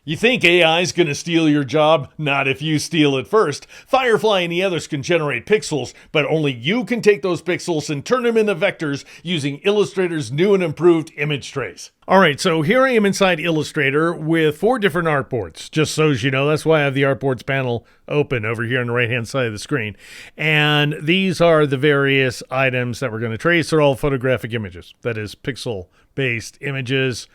You think AI is going to steal your job? Not if you steal it first. Firefly and the others can generate pixels, but only you can take those pixels and turn them into vectors using Illustrator's new and improved image trace. Alright, so here I am inside Illustrator with 4 different artboards. Just so as you know, that's why I have the artboards panel open over here on the right hand side of the screen. And these are the various items that we're going to trace. They're all photographic images, that is pixel-based images.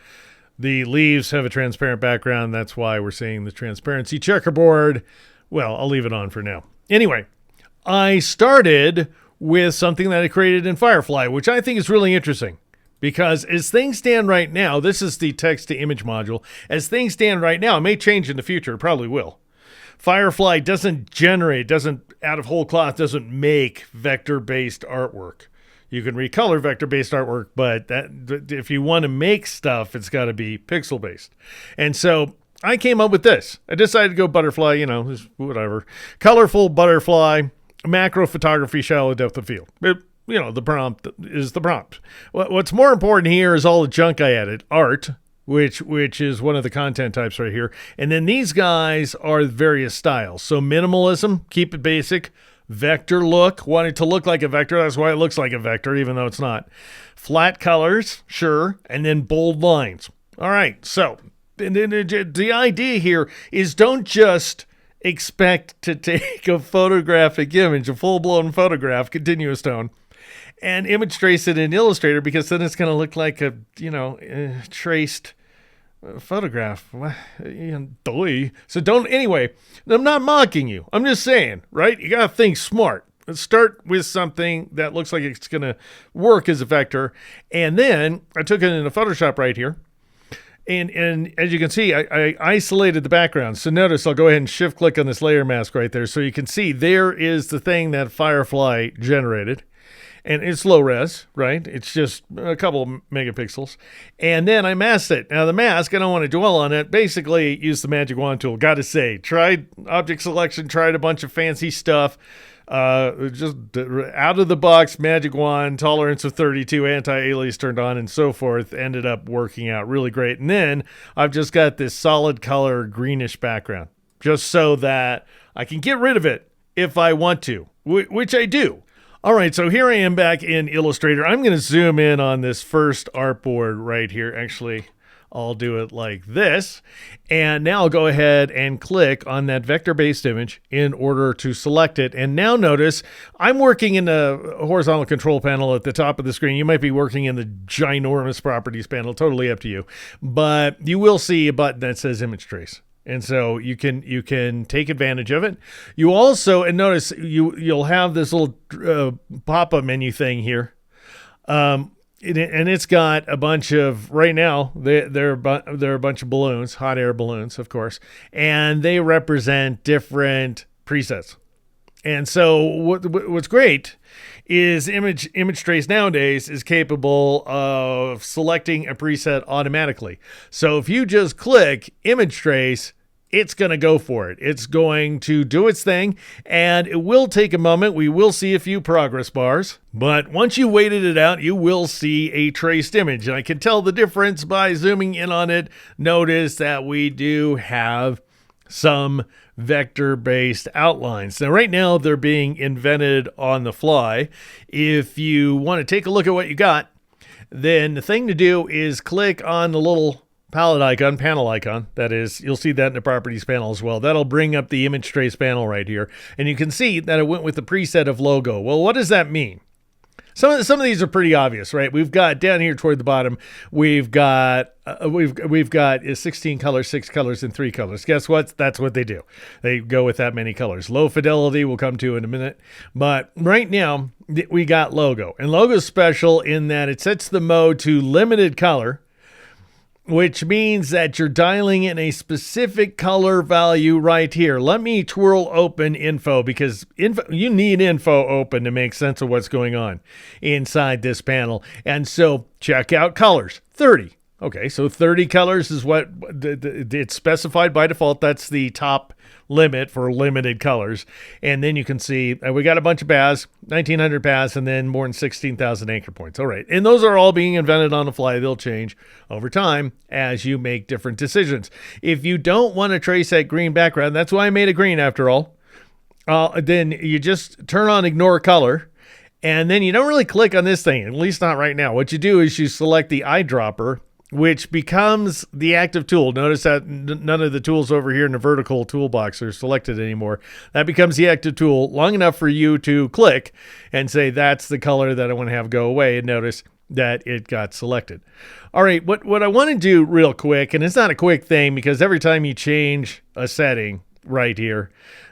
The leaves have a transparent background. That's why we're seeing the transparency checkerboard. Well, I'll leave it on for now. Anyway, I started with something that I created in Firefly, which I think is really interesting. Because as things stand right now, this is the text-to-image module. As things stand right now, it may change in the future. It probably will. Firefly doesn't out of whole cloth, doesn't make vector-based artwork. You can recolor vector-based artwork, but if you want to make stuff, it's got to be pixel-based. And so I came up with this. I decided to go butterfly, whatever. Colorful butterfly, macro photography, shallow depth of field. The prompt is the prompt. What's more important here is all the junk I added. Art, which is one of the content types right here. And then these guys are various styles. So minimalism, keep it basic. Vector look, want it to look like a vector. That's why it looks like a vector, even though it's not. Flat colors, sure. And then bold lines. All right, so the idea here is don't just expect to take a photographic image, a full-blown photograph, continuous tone, and image trace it in Illustrator, because then it's going to look like a, traced photograph. So anyway, I'm not mocking you. I'm just saying, right? You got to think smart. Let's start with something that looks like it's going to work as a vector. And then I took it into Photoshop right here. And as you can see, I isolated the background. So notice I'll go ahead and shift click on this layer mask right there. So you can see there is the thing that Firefly generated. And it's low res, right? It's just a couple megapixels. And then I masked it. Now the mask, I don't want to dwell on it. Basically, use the magic wand tool. Got to say, tried object selection, tried a bunch of fancy stuff. Just out of the box, magic wand, tolerance of 32, anti-alias turned on, and so forth. Ended up working out really great. And then I've just got this solid color greenish background, just so that I can get rid of it if I want to, which I do. All right, so here I am back in Illustrator. I'm going to zoom in on this first artboard right here. Actually, I'll do it like this. And now I'll go ahead and click on that vector-based image in order to select it. And now notice I'm working in the horizontal control panel at the top of the screen. You might be working in the ginormous properties panel, totally up to you. But you will see a button that says image trace. And so you can take advantage of it. You also, and notice you'll have this little pop-up menu thing here. And it's got a bunch of, right now, there are a bunch of balloons, hot air balloons, of course, and they represent different presets. And so what's great is image trace nowadays is capable of selecting a preset automatically. So if you just click image trace, it's going to go for it. It's going to do its thing, and it will take a moment. We will see a few progress bars, but once you waited it out, you will see a traced image. And I can tell the difference by zooming in on it. Notice that we do have some vector-based outlines. Now, right now, they're being invented on the fly. If you want to take a look at what you got, then the thing to do is click on the little panel icon. That is, you'll see that in the properties panel as well. That'll bring up the image trace panel right here. And you can see that it went with the preset of logo. Well, what does that mean? Some of these are pretty obvious, right? We've got down here toward the bottom, we've got 16 colors, 6 colors, and 3 colors. Guess what? That's what they do. They go with that many colors. Low fidelity we'll come to in a minute. But right now, we got logo. And logo is special in that it sets the mode to limited color, which means that you're dialing in a specific color value right here. Let me twirl open info, because you need info open to make sense of what's going on inside this panel. And so check out colors, 30. Okay, so 30 colors is what it's specified by default. That's the top limit for limited colors. And then you can see we got a bunch of paths, 1,900 paths, and then more than 16,000 anchor points. All right, and those are all being invented on the fly. They'll change over time as you make different decisions. If you don't want to trace that green background, that's why I made it green after all, then you just turn on ignore color. And then you don't really click on this thing, at least not right now. What you do is you select the eyedropper, which becomes the active tool. Notice that none of the tools over here in the vertical toolbox are selected anymore. That becomes the active tool long enough for you to click and say, that's the color that I want to have go away. And notice that it got selected. All right, what I want to do real quick, and it's not a quick thing because every time you change a setting right here,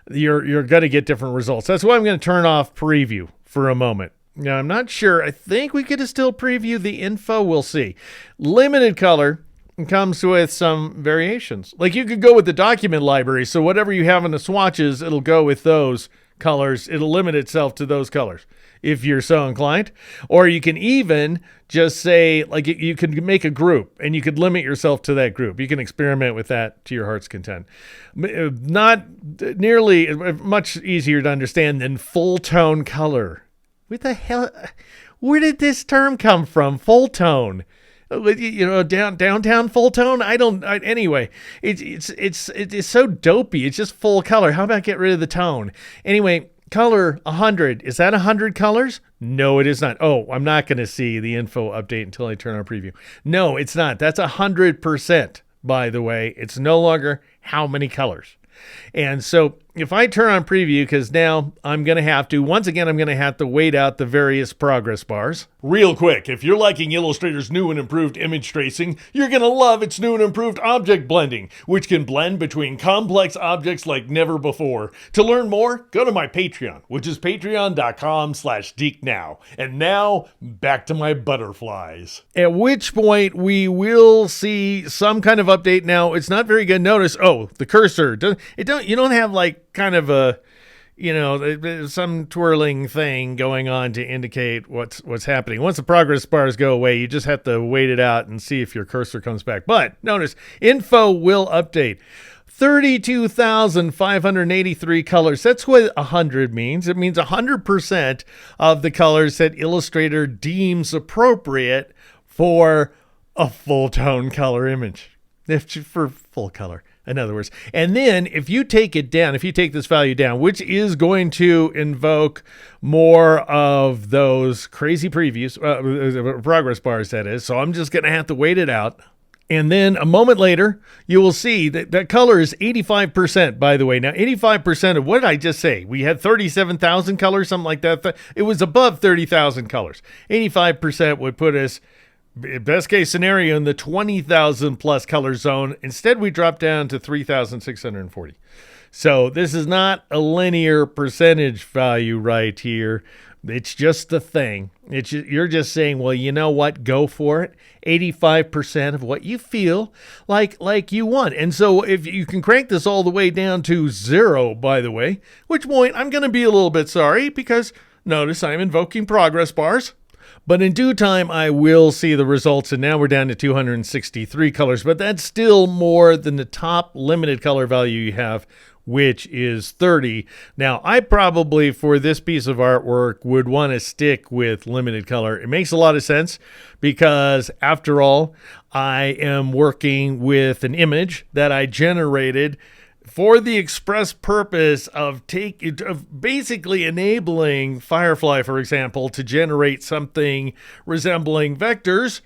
you're going to get different results. That's why I'm going to turn off preview for a moment. Now, I'm not sure. I think we could still preview the info. We'll see. Limited color comes with some variations. Like you could go with the document library. So whatever you have in the swatches, it'll go with those colors. It'll limit itself to those colors if you're so inclined. Or you can even just say, like you can make a group and you could limit yourself to that group. You can experiment with that to your heart's content. Not nearly much easier to understand than full tone color. What the hell? Where did this term come from? Fulltone. You know, downtown Fulltone? Anyway, it's so dopey. It's just full color. How about get rid of the tone? Anyway, color 100. Is that 100 colors? No, it is not. Oh, I'm not going to see the info update until I turn on preview. No, it's not. That's 100%, by the way. It's no longer how many colors. And so if I turn on preview, because now I'm going to have to wait out the various progress bars. Real quick, if you're liking Illustrator's new and improved image tracing, you're going to love its new and improved object blending, which can blend between complex objects like never before. To learn more, go to my Patreon, which is patreon.com/geeknow. And now, back to my butterflies. At which point, we will see some kind of update. Now, it's not very good. Notice, the cursor. You don't have like kind of a, some twirling thing going on to indicate what's happening. Once the progress bars go away, you just have to wait it out and see if your cursor comes back. But notice, info will update. 32,583 colors. That's what 100 means. It means 100% of the colors that Illustrator deems appropriate for a full tone color image. For full color, in other words. And then if you take it down, if you take this value down, which is going to invoke more of those crazy previews, progress bars, that is. So I'm just going to have to wait it out. And then a moment later, you will see that color is 85%, by the way. Now, 85% of what did I just say? We had 37,000 colors, something like that. It was above 30,000 colors. 85% would put us, best case scenario, in the 20,000 plus color zone. Instead, we dropped down to 3,640. So this is not a linear percentage value right here. It's just the thing. You're just saying, well, you know what? Go for it. 85% of what you feel like you want. And so if you can crank this all the way down to 0, by the way, which point I'm going to be a little bit sorry because notice I'm invoking progress bars. But in due time, I will see the results, and now we're down to 263 colors. But that's still more than the top limited color value you have, which is 30. Now, I probably, for this piece of artwork, would want to stick with limited color. It makes a lot of sense because, after all, I am working with an image that I generated for the express purpose of basically enabling Firefly, for example, to generate something resembling vectors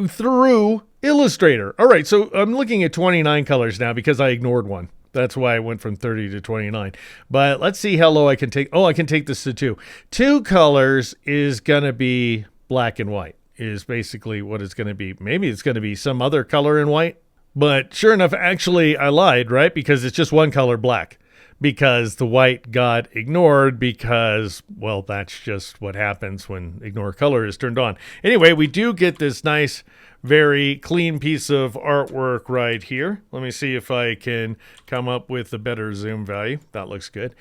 through Illustrator. All right, so I'm looking at 29 colors now because I ignored one. That's why I went from 30 to 29. But let's see how low I can take. I can take this to 2. 2 colors is going to be black and white, is basically what it's going to be. Maybe it's going to be some other color in white. But sure enough, actually, I lied, right? Because it's just one color, black. Because the white got ignored because, well, that's just what happens when ignore color is turned on. Anyway, we do get this nice, very clean piece of artwork right here. Let me see if I can come up with a better zoom value. That looks good.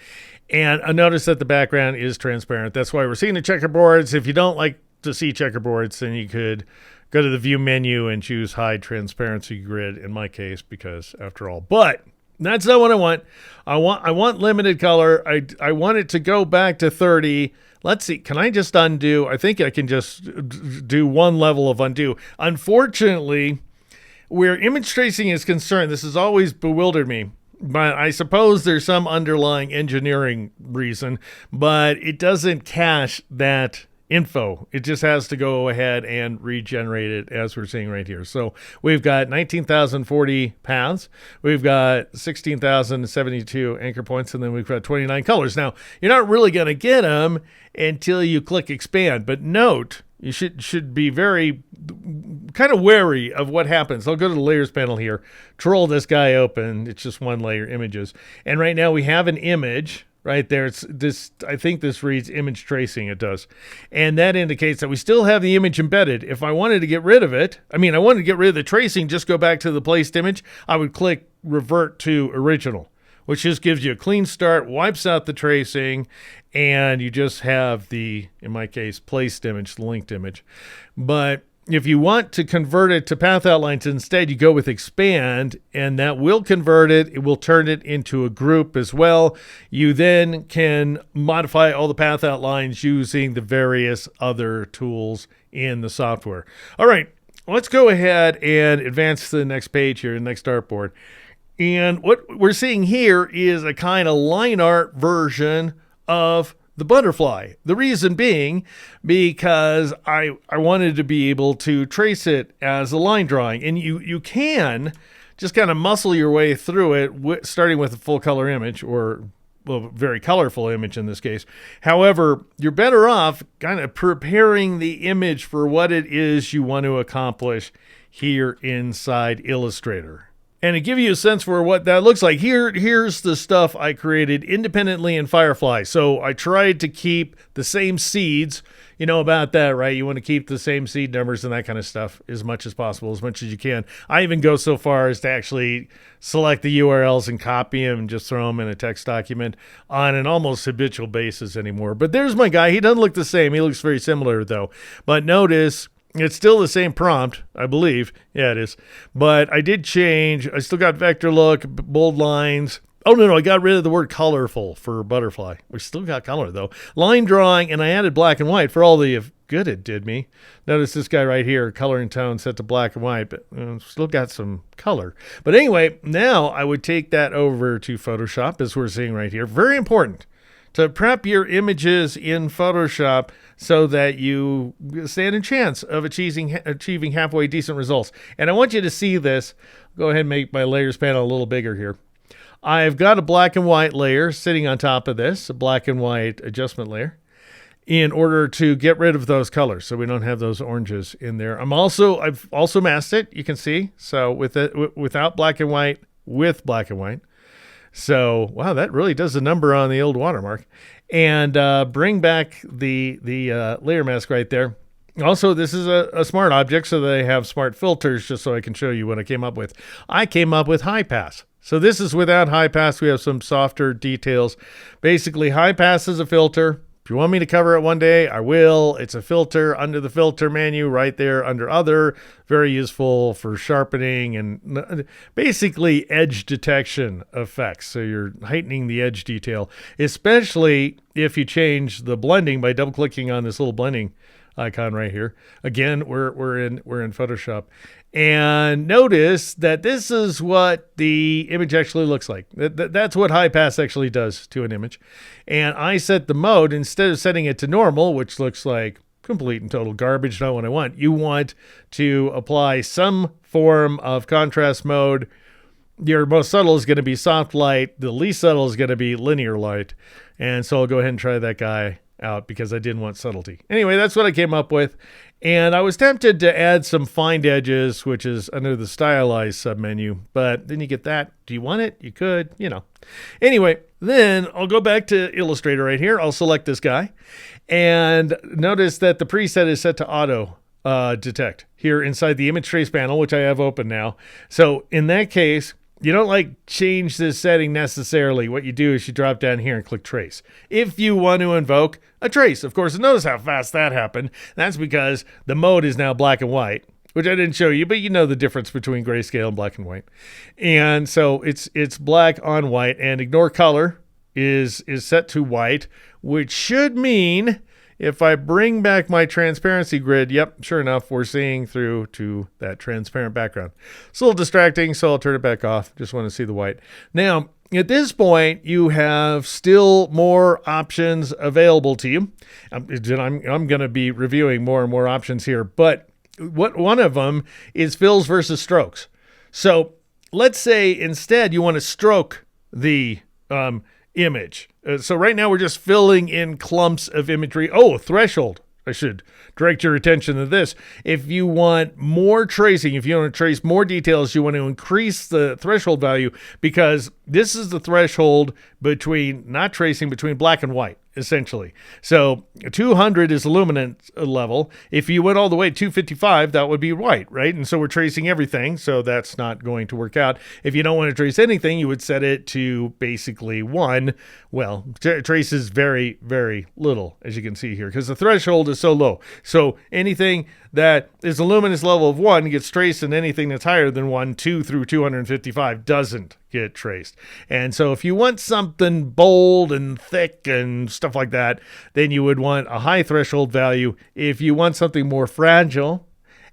And notice that the background is transparent. That's why we're seeing the checkerboards. If you don't like to see checkerboards, then you could go to the view menu and choose hide transparency grid in my case, because after all, but that's not what I want. I want limited color. I want it to go back to 30. Let's see. Can I just undo? I think I can just do one level of undo. Unfortunately, where image tracing is concerned, this has always bewildered me. But I suppose there's some underlying engineering reason, but it doesn't cache that info. It just has to go ahead and regenerate it, as we're seeing right here. So we've got 19,040 paths. We've got 16,072 anchor points, and then we've got 29 colors. Now, you're not really going to get them until you click expand, but note, you should be very kind of wary of what happens. I'll go to the layers panel here, troll this guy open. It's just one layer images. And right now we have an image right there. It's this, I think this reads image tracing. It does. And that indicates that we still have the image embedded. If I wanted to get rid of it, I wanted to get rid of the tracing, just go back to the placed image, I would click revert to original, which just gives you a clean start, wipes out the tracing, and you just have the, in my case, placed image, the linked image. But if you want to convert it to path outlines instead, you go with expand, and that will convert it. It will turn it into a group as well. You then can modify all the path outlines using the various other tools in the software. All right, let's go ahead and advance to the next page here, the next artboard. And what we're seeing here is a kind of line art version of the butterfly. The reason being because I wanted to be able to trace it as a line drawing. And you can just kind of muscle your way through it, starting with a full color image, or a very colorful image in this case. However, you're better off kind of preparing the image for what it is you want to accomplish here inside Illustrator. And to give you a sense for what that looks like, here's the stuff I created independently in Firefly. So I tried to keep the same seeds. You know about that, right? You want to keep the same seed numbers and that kind of stuff as much as possible, as much as you can. I even go so far as to actually select the URLs and copy them and just throw them in a text document on an almost habitual basis anymore. But there's my guy. He doesn't look the same. He looks very similar, though. But notice it's still the same prompt, I believe. Yeah, it is. But I did change. I still got vector look, bold lines. Oh, no, I got rid of the word colorful for butterfly. We still got color, though. Line drawing, and I added black and white for all the good it did me. Notice this guy right here, color and tone set to black and white, but still got some color. But anyway, now I would take that over to Photoshop, as we're seeing right here. Very important to prep your images in Photoshop so that you stand a chance of achieving halfway decent results. And I want you to see this. Go ahead and make my layers panel a little bigger here. I've got a black and white layer sitting on top of this, a black and white adjustment layer, in order to get rid of those colors so we don't have those oranges in there. I've also masked it, you can see. So without black and white, with black and white. So, wow, that really does the number on the old watermark. And bring back the layer mask right there. Also, this is a smart object, so they have smart filters, just so I can show you what I came up with. I came up with high pass. So this is without high pass. We have some softer details. Basically, high pass is a filter. If you want me to cover it one day, I will. It's a filter under the filter menu right there under other. Very useful for sharpening and basically edge detection effects. So you're heightening the edge detail, especially if you change the blending by double clicking on this little blending icon right here. Again, we're in Photoshop. And notice that this is what the image actually looks like. That's what high pass actually does to an image. And I set the mode, instead of setting it to normal, which looks like complete and total garbage, not what I want. You want to apply some form of contrast mode. Your most subtle is going to be soft light. The least subtle is going to be linear light. And so I'll go ahead and try that guy out because I didn't want subtlety. Anyway, that's what I came up with. And I was tempted to add some find edges, which is under the stylize submenu, but then you get that. Do you want it? You could, Anyway, then I'll go back to Illustrator right here. I'll select this guy and notice that the preset is set to auto detect here inside the image trace panel, which I have open now. So in that case, you don't change this setting necessarily. What you do is you drop down here and click trace. If you want to invoke a trace, of course, notice how fast that happened. That's because the mode is now black and white. which I didn't show you, but you know the difference between grayscale and black and white. And so it's black on white, and ignore color is set to white, which should mean if I bring back my transparency grid, yep, sure enough, we're seeing through to that transparent background. It's a little distracting, so I'll turn it back off. Just want to see the white. Now, at this point, you have still more options available to you. I'm going to be reviewing more and more options here, but one of them is fills versus strokes. So let's say instead you want to stroke the image. So right now we're just filling in clumps of imagery. Oh, threshold. I should direct your attention to this. If you want more tracing, if you want to trace more details, you want to increase the threshold value, because this is the threshold between not tracing between black and white, essentially. So 200 is the luminance level. If you went all the way to 255, that would be white, right? And so we're tracing everything, so that's not going to work out. If you don't want to trace anything, you would set it to basically 1. Well, traces very, very little, as you can see here, because the threshold is so low. So anything that is a luminance level of 1 gets traced, and anything that's higher than 1, 2 through 255, doesn't get traced. And so if you want something bold and thick and stuff like that, then you would want a high threshold value. If you want something more fragile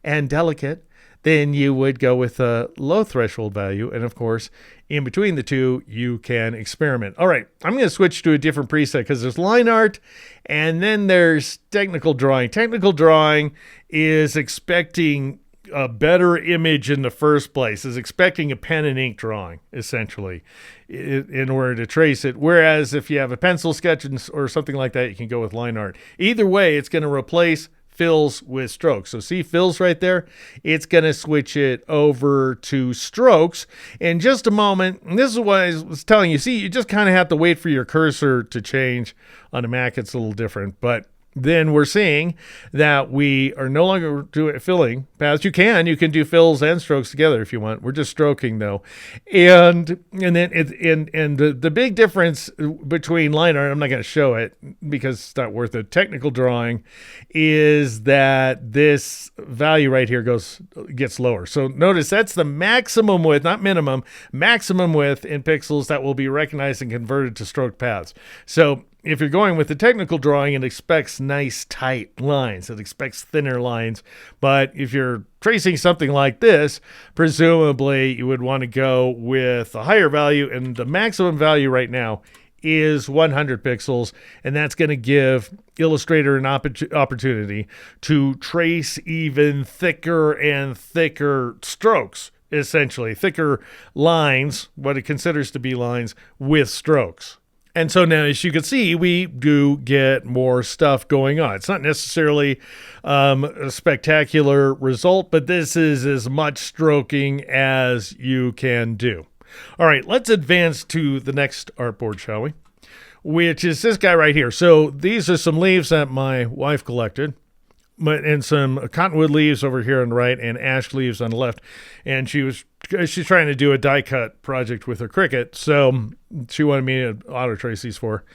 and delicate, then you would go with a low threshold value. And of course, in between the two, you can experiment. All right, I'm going to switch to a different preset because there's line art and then there's technical drawing. Technical drawing is expecting a better image in the first place, is expecting a pen and ink drawing, essentially, in order to trace it. Whereas if you have a pencil sketch or something like that, you can go with line art. Either way, it's going to replace fills with strokes. So see fills right there? It's going to switch it over to strokes in just a moment. And this is what I was telling you. See, you just kind of have to wait for your cursor to change. On a Mac, it's a little different, but then we're seeing that we are no longer doing filling paths. You can do fills and strokes together if you want. We're just stroking though. And then the big difference between line art, I'm not going to show it because it's not worth it. Technical drawing is that this value right here gets lower. So notice that's the maximum width, not minimum, maximum width in pixels that will be recognized and converted to stroked paths. So if you're going with the technical drawing, it expects nice, tight lines. It expects thinner lines. But if you're tracing something like this, presumably you would want to go with a higher value. And the maximum value right now is 100 pixels. And that's going to give Illustrator an opportunity to trace even thicker and thicker strokes, essentially. Thicker lines, what it considers to be lines, with strokes. And so now, as you can see, we do get more stuff going on. It's not necessarily a spectacular result, but this is as much stroking as you can do. All right, let's advance to the next artboard, shall we? Which is this guy right here. So these are some leaves that my wife collected, and some cottonwood leaves over here on the right and ash leaves on the left. And she's trying to do a die cut project with her Cricut, so she wanted me to auto trace these for her.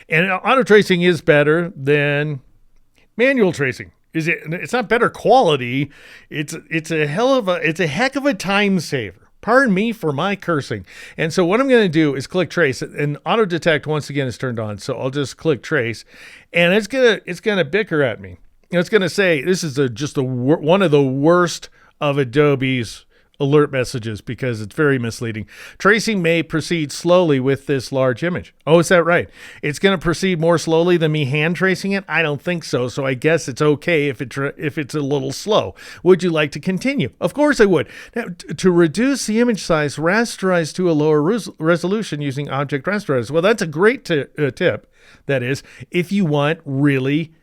And auto tracing is better than manual tracing. It's not better quality. It's a heck of a time saver. Pardon me for my cursing. And so what I'm going to do is click trace, and auto detect once again is turned on. So I'll just click trace, and it's gonna bicker at me. It's going to say this is one of the worst of Adobe's alert messages because it's very misleading. Tracing may proceed slowly with this large image. Oh, is that right? It's going to proceed more slowly than me hand tracing it? I don't think so. So I guess it's okay if it's a little slow. Would you like to continue? Of course I would. Now, to reduce the image size, rasterize to a lower resolution using object rasterize. Well, that's a great tip. That is, if you want really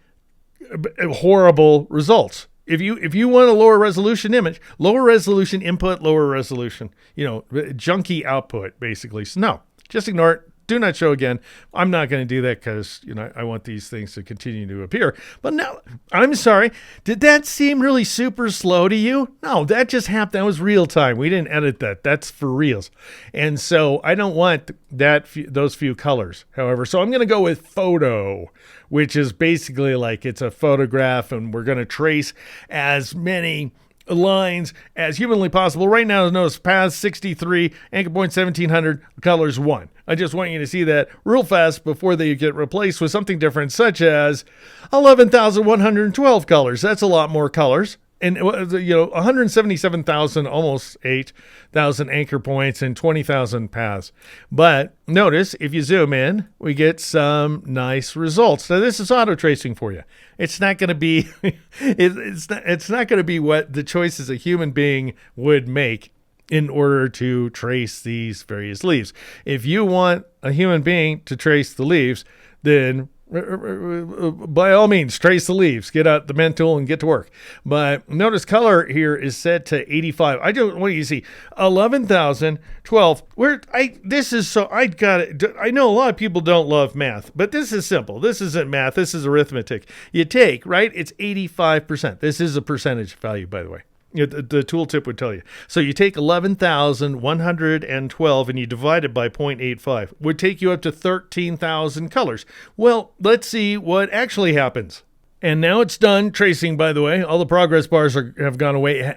horrible results. If you want a lower resolution image, lower resolution input, lower resolution, junky output, basically. So no, just ignore it. Do not show again. I'm not going to do that because, I want these things to continue to appear. But no, I'm sorry. Did that seem really super slow to you? No, that just happened. That was real time. We didn't edit that. That's for reals. And so I don't want those few colors, however. So I'm going to go with photo, which is basically like it's a photograph, and we're going to trace as many lines as humanly possible. Right now, notice paths 63, anchor point 1700, colors 1. I just want you to see that real fast before they get replaced with something different, such as 11,112 colors. That's a lot more colors. And, 177,000, almost 8,000 anchor points and 20,000 paths. But notice, if you zoom in, we get some nice results. Now, this is auto tracing for you. It's not going to be, it's not going to be what the choices a human being would make in order to trace these various leaves. If you want a human being to trace the leaves, then by all means, trace the leaves, get out the pen tool and get to work. But notice color here is set to 85. I don't want you to see 11,012. I know a lot of people don't love math, but this is simple. This isn't math. This is arithmetic. You take, right? It's 85%. This is a percentage value, by the way. The tooltip would tell you. So you take 11,112 and you divide it by 0.85. Would take you up to 13,000 colors. Well, let's see what actually happens. And now it's done tracing, by the way. All the progress bars have gone away,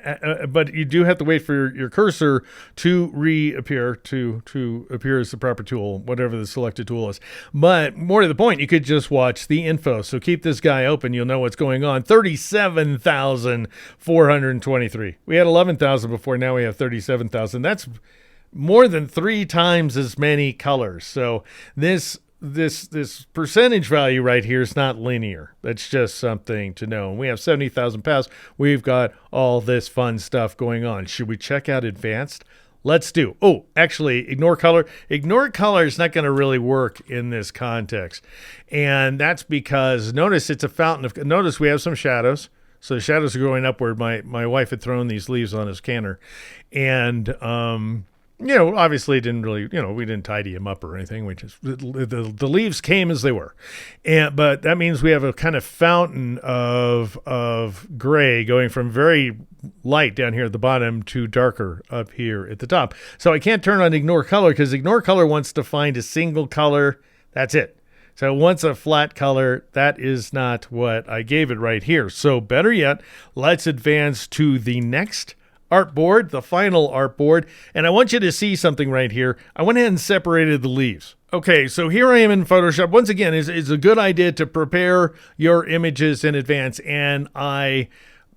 but you do have to wait for your cursor to reappear, to appear as the proper tool, whatever the selected tool is. But more to the point, you could just watch the info. So keep this guy open. You'll know what's going on. 37,423. We had 11,000 before. Now we have 37,000. That's more than 3 times as many colors. So this percentage value right here is not linear. That's just something to know. And we have 70,000 paths. We've got all this fun stuff going on. Should we check out advanced? Let's do. Oh, actually, ignore color. Ignore color is not going to really work in this context. And that's because notice it's a fountain of, notice we have some shadows. So the shadows are going upward. My wife had thrown these leaves on his canner. And, obviously it didn't really, we didn't tidy them up or anything. We just, the leaves came as they were. But that means we have a kind of fountain of gray going from very light down here at the bottom to darker up here at the top. So I can't turn on ignore color because ignore color wants to find a single color. That's it. So once a flat color, that is not what I gave it right here. So better yet, let's advance to the next artboard, the final artboard, and I want you to see something right here. I went ahead and separated the leaves. Okay, so here I am in Photoshop. Once again, it's a good idea to prepare your images in advance, and I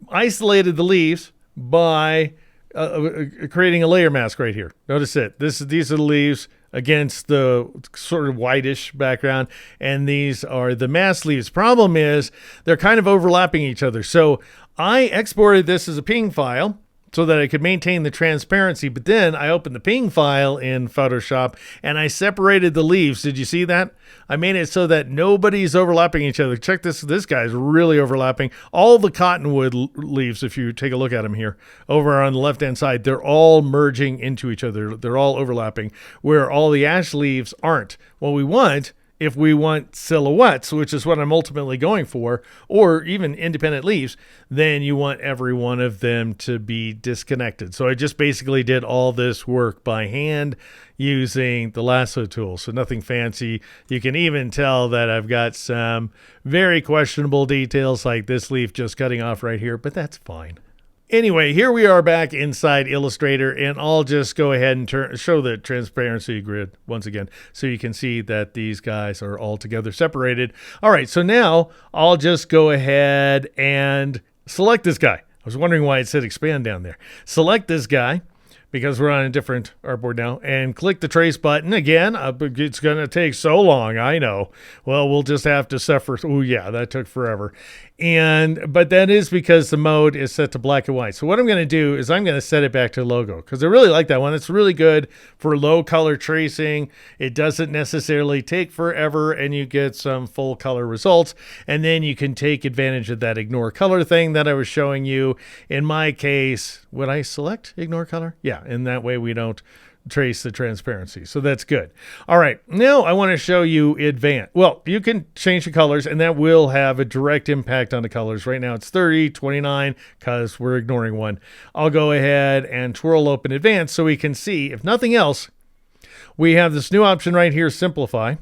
isolated the leaves by creating a layer mask right here. Notice it. These are the leaves against the sort of whitish background, and these are the masked leaves. Problem is they're kind of overlapping each other. So I exported this as a PNG file so that I could maintain the transparency. But then I opened the PNG file in Photoshop and I separated the leaves. Did you see that? I made it so that nobody's overlapping each other. Check this. This guy's really overlapping. All the cottonwood leaves, if you take a look at them here, over on the left-hand side, they're all merging into each other. They're all overlapping, where all the ash leaves aren't. What we want, if we want silhouettes, which is what I'm ultimately going for, or even independent leaves, then you want every one of them to be disconnected. So I just basically did all this work by hand using the lasso tool. So nothing fancy. You can even tell that I've got some very questionable details like this leaf just cutting off right here, but that's fine. Anyway, here we are back inside Illustrator, and I'll just go ahead and show the transparency grid once again so you can see that these guys are all together separated. All right, so now I'll just go ahead and select this guy. I was wondering why it said expand down there. Select this guy, because we're on a different artboard now, and click the trace button again. It's going to take so long, I know. Well, we'll just have to suffer. Oh yeah, that took forever. But that is because the mode is set to black and white. So what I'm going to do is I'm going to set it back to logo because I really like that one. It's really good for low color tracing. It doesn't necessarily take forever and you get some full color results. And then you can take advantage of that ignore color thing that I was showing you. In my case, would I select ignore color? Yeah, and that way we don't trace the transparency. So that's good. All right, now I want to show you advanced. Well, you can change the colors and that will have a direct impact on the colors. Right now it's 30, 29 because we're ignoring one. I'll go ahead and twirl open advanced so we can see, if nothing else, we have this new option right here, simplify.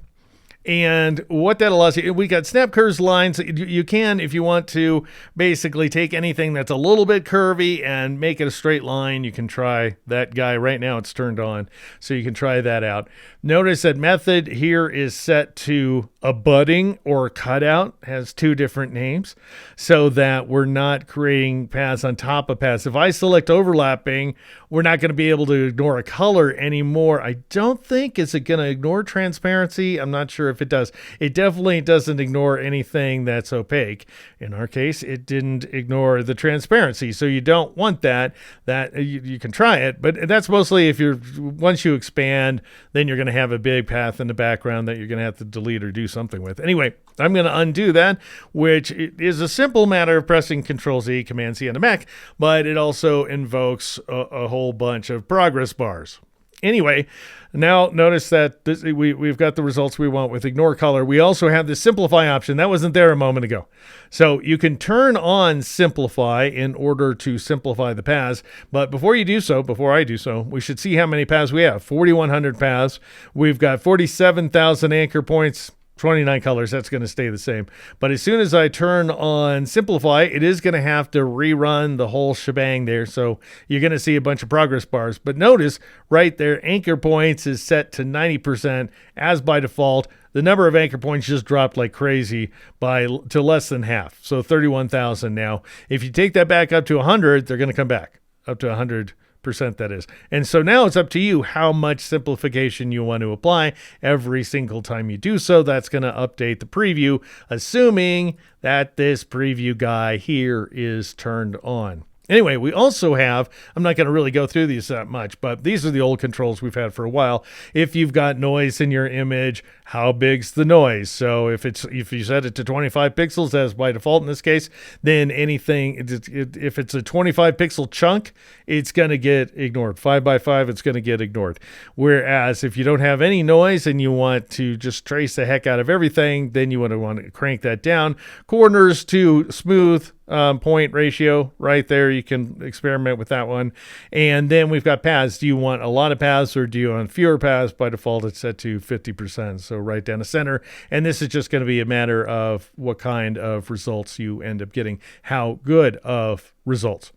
And what that allows you, we got snap curves lines. You can, if you want to, basically take anything that's a little bit curvy and make it a straight line. You can try that guy right now. It's turned on, so you can try that out. Notice that method here is set to abutting or cutout. It has two different names so that we're not creating paths on top of paths. If I select overlapping, we're not going to be able to ignore a color anymore. I don't think, is it going to ignore transparency? I'm not sure if it does. It definitely doesn't ignore anything that's opaque. In our case, it didn't ignore the transparency. So you don't want that. You can try it, but that's mostly if once you expand, then you're going to have a big path in the background that you're going to have to delete or do something with. Anyway, I'm going to undo that, which is a simple matter of pressing Control-Z, Command-C on the Mac, but it also invokes a whole bunch of progress bars. Anyway, now notice that we've got the results we want with ignore color. We also have the simplify option. That wasn't there a moment ago. So you can turn on simplify in order to simplify the paths. But before I do so, we should see how many paths we have. 4,100 paths. We've got 47,000 anchor points. 29 colors, that's going to stay the same. But as soon as I turn on simplify, it is going to have to rerun the whole shebang there. So you're going to see a bunch of progress bars. But notice right there, anchor points is set to 90% as by default. The number of anchor points just dropped like crazy to less than half. So 31,000 now. If you take that back up to 100, they're going to come back up to 100%, that is. And so now it's up to you how much simplification you want to apply every single time you do so. That's going to update the preview, assuming that this preview guy here is turned on. Anyway, we also have, I'm not going to really go through these that much, but these are the old controls we've had for a while. If you've got noise in your image, how big's the noise? So if you set it to 25 pixels, as by default in this case, then anything, if it's a 25 pixel chunk, it's going to get ignored. 5 by 5, it's going to get ignored. Whereas if you don't have any noise and you want to just trace the heck out of everything, then you want to crank that down. Corners to smooth point ratio right there. You can experiment with that one. And then we've got paths. Do you want a lot of paths or do you want fewer paths? By default, it's set to 50%. So right down the center. And this is just going to be a matter of what kind of results you end up getting, how good of results.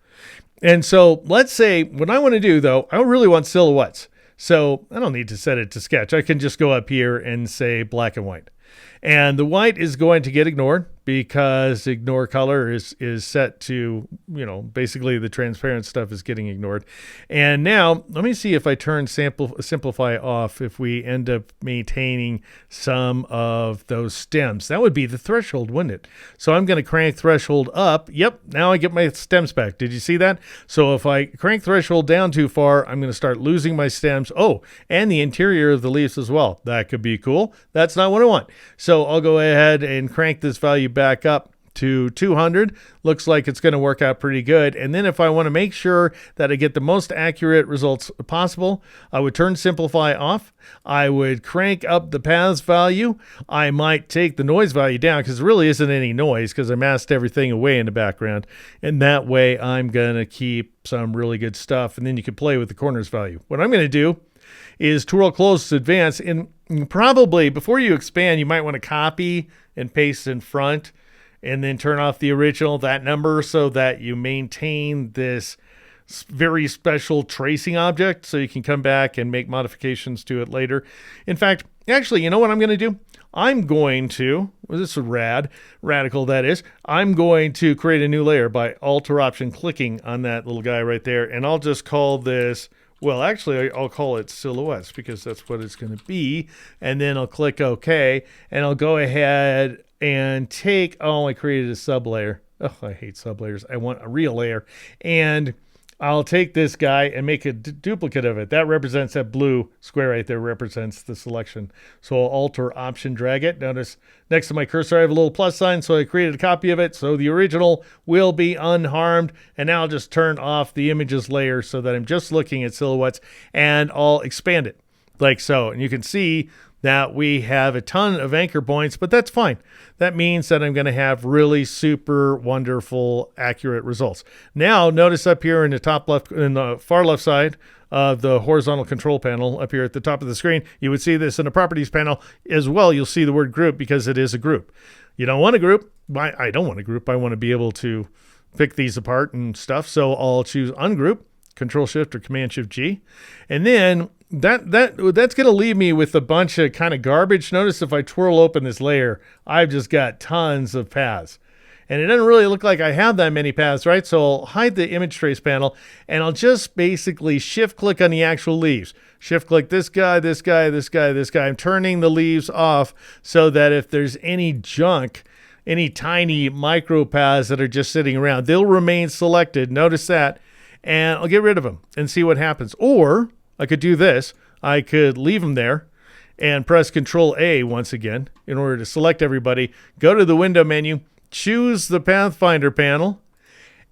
And so let's say what I want to do, though, I really want silhouettes. So I don't need to set it to sketch. I can just go up here and say black and white. And the white is going to get ignored because ignore color is set to, basically the transparent stuff is getting ignored. And now let me see if I turn simplify off, if we end up maintaining some of those stems. That would be the threshold, wouldn't it? So I'm going to crank threshold up. Yep, now I get my stems back. Did you see that? So if I crank threshold down too far, I'm going to start losing my stems. Oh, and the interior of the leaves as well. That could be cool. That's not what I want. So I'll go ahead and crank this value back up to 200. Looks like it's going to work out pretty good. And then if I want to make sure that I get the most accurate results possible, I would turn simplify off. I would crank up the paths value. I might take the noise value down because there really isn't any noise because I masked everything away in the background. And that way I'm going to keep some really good stuff. And then you can play with the corners value. What I'm going to do is twirl close to advance. And probably before you expand, you might want to copy and paste in front and then turn off the original, that number, so that you maintain this very special tracing object so you can come back and make modifications to it later. In fact, actually, you know what I'm going to do? I'm going to, this is radical that is, I'm going to create a new layer by Alt or Option clicking on that little guy right there, and I'll just call this, well, actually, I'll call it silhouettes because that's what it's going to be. And then I'll click OK, and I'll go ahead and take, I created a sublayer. Oh, I hate sublayers. I want a real layer. And I'll take this guy and make a duplicate of it. That represents that blue square right there, represents the selection. So I'll Alt or Option drag it. Notice next to my cursor, I have a little plus sign. So I created a copy of it. So the original will be unharmed. And now I'll just turn off the images layer so that I'm just looking at silhouettes, and I'll expand it. like so. And you can see that we have a ton of anchor points, but that's fine. That means that I'm going to have really super wonderful, accurate results. Now, notice up here in the top left, in the far left side of the horizontal control panel up here at the top of the screen, you would see this in the properties panel as well. You'll see the word group because it is a group. You don't want a group. I don't want a group. I want to be able to pick these apart and stuff. So I'll choose ungroup, Control Shift or Command Shift G. And then that's going to leave me with a bunch of kind of garbage. Notice if I twirl open this layer, I've just got tons of paths. And it doesn't really look like I have that many paths, right? So I'll hide the image trace panel and I'll just basically shift click on the actual leaves. Shift click this guy, this guy, this guy, this guy. I'm turning the leaves off so that if there's any junk, any tiny micro paths that are just sitting around, they'll remain selected. Notice that. And I'll get rid of them and see what happens. Or I could do this. I could leave them there and press Control A once again in order to select everybody. Go to the window menu, choose the Pathfinder panel,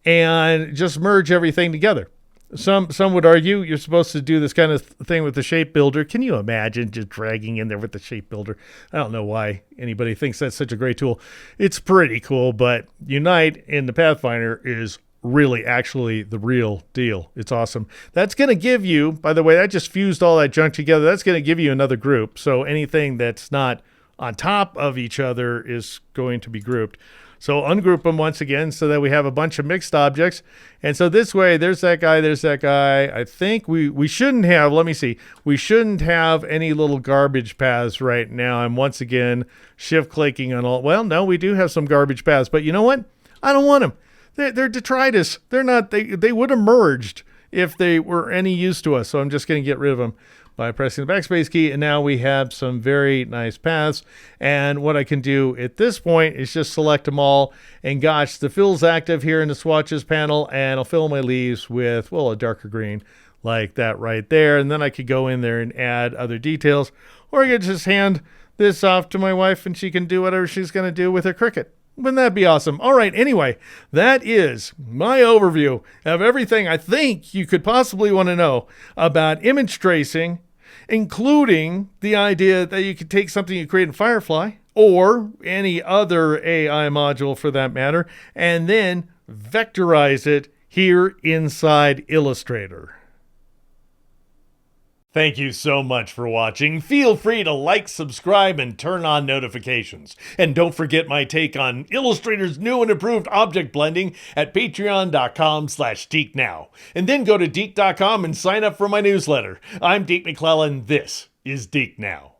and just merge everything together. Some would argue you're supposed to do this kind of thing with the shape builder. Can you imagine just dragging in there with the shape builder? I don't know why anybody thinks that's such a great tool. It's pretty cool, but Unite in the Pathfinder is really actually the real deal. It's awesome. That's going to give you, by the way, that just fused all that junk together. That's going to give you another group. So anything that's not on top of each other is going to be grouped. So ungroup them once again so that we have a bunch of mixed objects. And so this way, there's that guy, there's that guy. I think we shouldn't have, let me see, we shouldn't have any little garbage paths right now. I'm once again shift clicking on all, well, no, we do have some garbage paths, but you know what? I don't want them. They're detritus. They're not, they would have merged if they were any use to us. So I'm just going to get rid of them by pressing the backspace key. And now we have some very nice paths. And what I can do at this point is just select them all. And gosh, the fill's active here in the swatches panel. And I'll fill my leaves with, well, a darker green like that right there. And then I could go in there and add other details. Or I could just hand this off to my wife and she can do whatever she's going to do with her Cricut. Wouldn't that be awesome? All right, anyway, that is my overview of everything I think you could possibly want to know about image tracing, including the idea that you could take something you create in Firefly or any other AI module for that matter, and then vectorize it here inside Illustrator. Thank you so much for watching. Feel free to like, subscribe, and turn on notifications. And don't forget my take on Illustrator's new and improved object blending at patreon.com/DeekNow. And then go to Deek.com and sign up for my newsletter. I'm Deek McClellan. This is Deek Now.